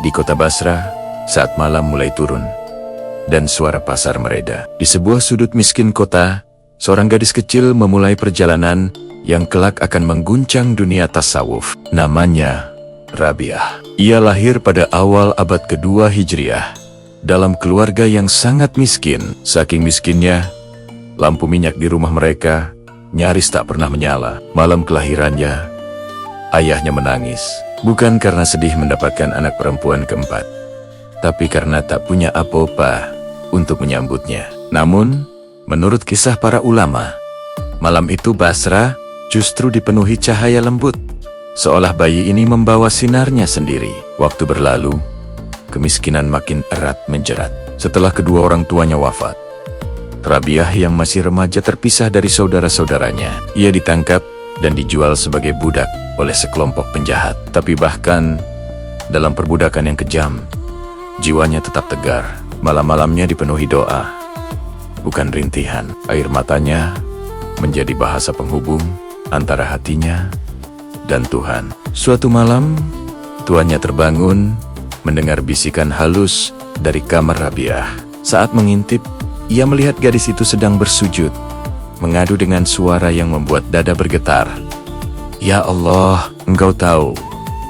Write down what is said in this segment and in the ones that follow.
Di kota Basra, saat malam mulai turun, dan suara pasar mereda. Di sebuah sudut miskin kota, seorang gadis kecil memulai perjalanan yang kelak akan mengguncang dunia tasawuf. Namanya Rabiah. Ia lahir pada awal abad kedua Hijriah, dalam keluarga yang sangat miskin. Saking miskinnya, lampu minyak di rumah mereka nyaris tak pernah menyala. Malam kelahirannya, ayahnya menangis. Bukan karena sedih mendapatkan anak perempuan keempat, tapi karena tak punya apa-apa untuk menyambutnya. Namun, menurut kisah para ulama, malam itu Basra justru dipenuhi cahaya lembut, seolah bayi ini membawa sinarnya sendiri. Waktu berlalu, kemiskinan makin erat menjerat. Setelah kedua orang tuanya wafat, Rabiah yang masih remaja terpisah dari saudara-saudaranya. Ia ditangkap dan dijual sebagai budak oleh sekelompok penjahat. Tapi bahkan dalam perbudakan yang kejam, jiwanya tetap tegar. Malam-malamnya dipenuhi doa, bukan rintihan. Air matanya menjadi bahasa penghubung antara hatinya dan Tuhan. Suatu malam, tuannya terbangun mendengar bisikan halus dari kamar Rabiah. Saat mengintip, ia melihat gadis itu sedang bersujud, mengadu dengan suara yang membuat dada bergetar. Ya Allah, Engkau tahu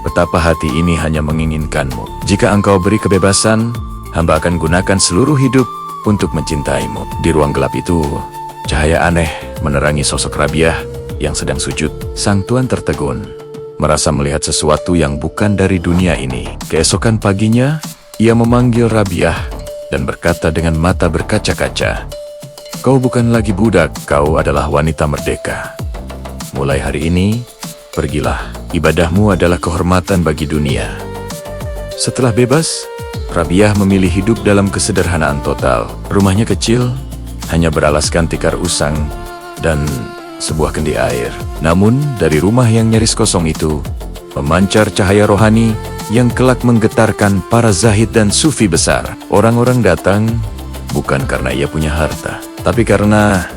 betapa hati ini hanya menginginkanmu. Jika Engkau beri kebebasan, hamba akan gunakan seluruh hidup untuk mencintaimu. Di ruang gelap itu, cahaya aneh menerangi sosok Rabiah yang sedang sujud. Sang tuan tertegun, merasa melihat sesuatu yang bukan dari dunia ini. Keesokan paginya, ia memanggil Rabiah dan berkata dengan mata berkaca-kaca, "Kau bukan lagi budak, kau adalah wanita merdeka. Mulai hari ini, pergilah. Ibadahmu adalah kehormatan bagi dunia." Setelah bebas, Rabiah memilih hidup dalam kesederhanaan total. Rumahnya kecil, hanya beralaskan tikar usang dan sebuah kendi air. Namun, dari rumah yang nyaris kosong itu, memancar cahaya rohani yang kelak menggetarkan para zahid dan sufi besar. Orang-orang datang bukan karena ia punya harta, tapi karena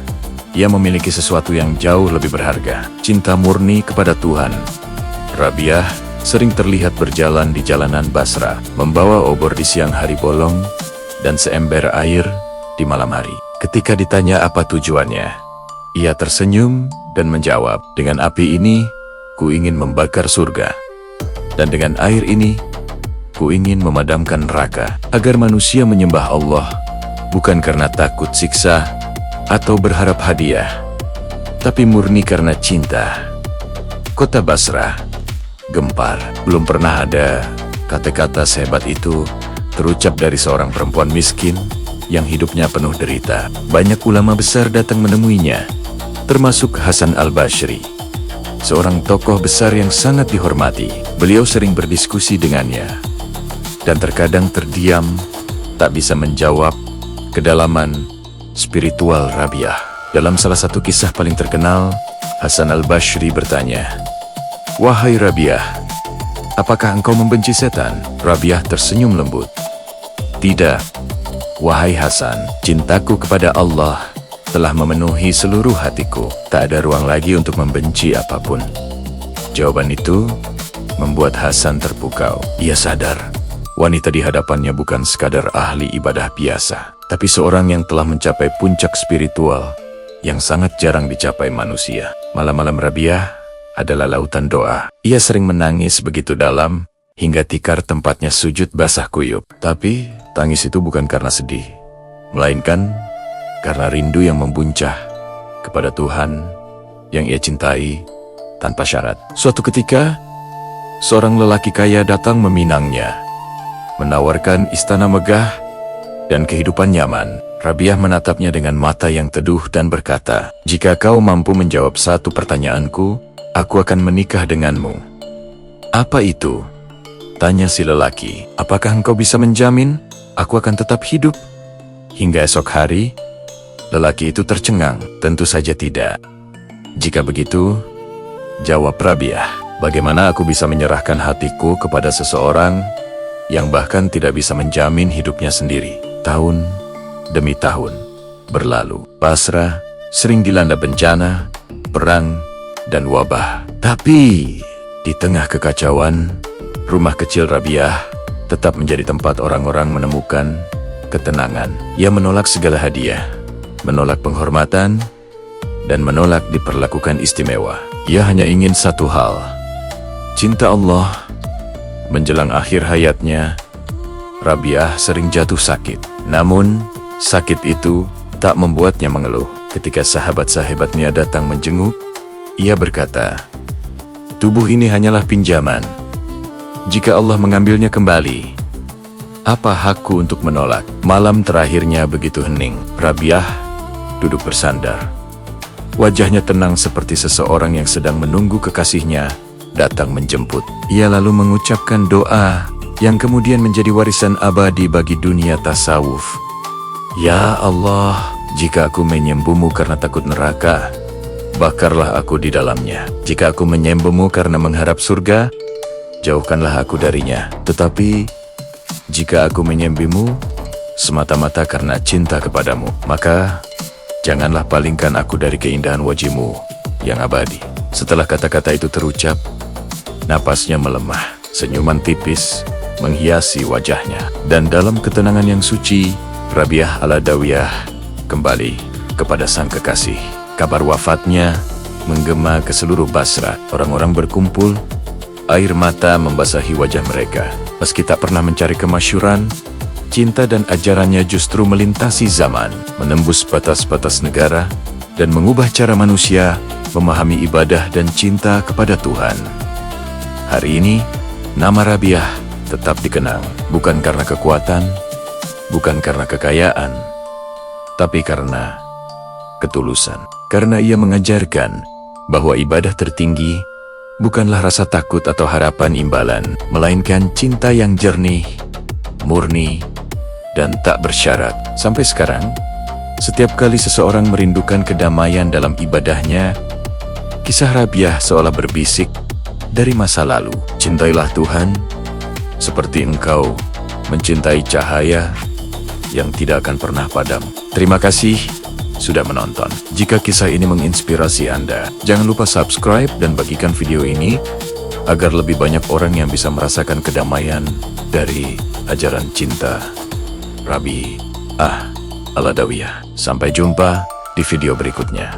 ia memiliki sesuatu yang jauh lebih berharga, cinta murni kepada Tuhan. Rabiah sering terlihat berjalan di jalanan Basra, membawa obor di siang hari bolong dan seember air di malam hari. Ketika ditanya apa tujuannya, ia tersenyum dan menjawab, "Dengan api ini, ku ingin membakar surga. Dan dengan air ini, ku ingin memadamkan neraka, agar manusia menyembah Allah, bukan karena takut siksa atau berharap hadiah, tapi murni karena cinta." Kota Basra gempar. Belum pernah ada kata-kata sehebat itu terucap dari seorang perempuan miskin yang hidupnya penuh derita. Banyak ulama besar datang menemuinya, termasuk Hasan al-Bashri, seorang tokoh besar yang sangat dihormati. Beliau sering berdiskusi dengannya, dan terkadang terdiam, tak bisa menjawab kedalaman spiritual Rabiah. Dalam salah satu kisah paling terkenal, Hasan al-Bashri bertanya, "Wahai Rabiah, apakah engkau membenci setan?" Rabiah tersenyum lembut. "Tidak, wahai Hasan, cintaku kepada Allah telah memenuhi seluruh hatiku. Tak ada ruang lagi untuk membenci apapun." Jawaban itu membuat Hasan terpukau. Ia sadar, wanita di hadapannya bukan sekadar ahli ibadah biasa, tapi seorang yang telah mencapai puncak spiritual yang sangat jarang dicapai manusia. Malam-malam Rabiah adalah lautan doa. Ia sering menangis begitu dalam, hingga tikar tempatnya sujud basah kuyup. Tapi, tangis itu bukan karena sedih, melainkan karena rindu yang membuncah kepada Tuhan yang ia cintai tanpa syarat. Suatu ketika, seorang lelaki kaya datang meminangnya, menawarkan istana megah dan kehidupan nyaman. Rabiah menatapnya dengan mata yang teduh dan berkata, "Jika kau mampu menjawab satu pertanyaanku, aku akan menikah denganmu." "Apa itu?" tanya si lelaki. "Apakah engkau bisa menjamin aku akan tetap hidup hingga esok hari?" Lelaki itu tercengang. "Tentu saja tidak." "Jika begitu," jawab Rabiah, "bagaimana aku bisa menyerahkan hatiku kepada seseorang yang bahkan tidak bisa menjamin hidupnya sendiri?" Tahun demi tahun berlalu. Basra sering dilanda bencana, perang, dan wabah. Tapi di tengah kekacauan, rumah kecil Rabiah tetap menjadi tempat orang-orang menemukan ketenangan. Ia menolak segala hadiah, menolak penghormatan, dan menolak diperlakukan istimewa. Ia hanya ingin satu hal, cinta Allah. Menjelang akhir hayatnya, Rabiah sering jatuh sakit. Namun, sakit itu tak membuatnya mengeluh. Ketika sahabat-sahabatnya datang menjenguk, ia berkata, "Tubuh ini hanyalah pinjaman. Jika Allah mengambilnya kembali, apa hakku untuk menolak?" Malam terakhirnya begitu hening. Rabiah duduk bersandar. Wajahnya tenang seperti seseorang yang sedang menunggu kekasihnya datang menjemput. Ia lalu mengucapkan doa yang kemudian menjadi warisan abadi bagi dunia tasawuf. "Ya Allah, jika aku menyembahmu karena takut neraka, bakarlah aku di dalamnya. Jika aku menyembahmu karena mengharap surga, jauhkanlah aku darinya. Tetapi, jika aku menyembahmu semata-mata karena cinta kepadamu, maka janganlah palingkan aku dari keindahan wajahmu yang abadi." Setelah kata-kata itu terucap, napasnya melemah, senyuman tipis menghiasi wajahnya. Dan dalam ketenangan yang suci, Rabiah al-Adawiyah kembali kepada sang kekasih. Kabar wafatnya menggema ke seluruh Basra. Orang-orang berkumpul, air mata membasahi wajah mereka. Meski tak pernah mencari kemasyhuran, cinta dan ajarannya justru melintasi zaman, menembus batas-batas negara, dan mengubah cara manusia memahami ibadah dan cinta kepada Tuhan. Hari ini, nama Rabiah tetap dikenang, bukan karena kekuatan, bukan karena kekayaan, tapi karena ketulusan. Karena ia mengajarkan bahwa ibadah tertinggi bukanlah rasa takut atau harapan imbalan, melainkan cinta yang jernih, murni, dan tak bersyarat. Sampai sekarang, setiap kali seseorang merindukan kedamaian dalam ibadahnya, kisah Rabiah seolah berbisik dari masa lalu. Cintailah Tuhan seperti engkau mencintai cahaya yang tidak akan pernah padam. Terima kasih sudah menonton. Jika kisah ini menginspirasi Anda, jangan lupa subscribe dan bagikan video ini agar lebih banyak orang yang bisa merasakan kedamaian dari ajaran cinta Rabiah al-Adawiyah. Sampai jumpa di video berikutnya.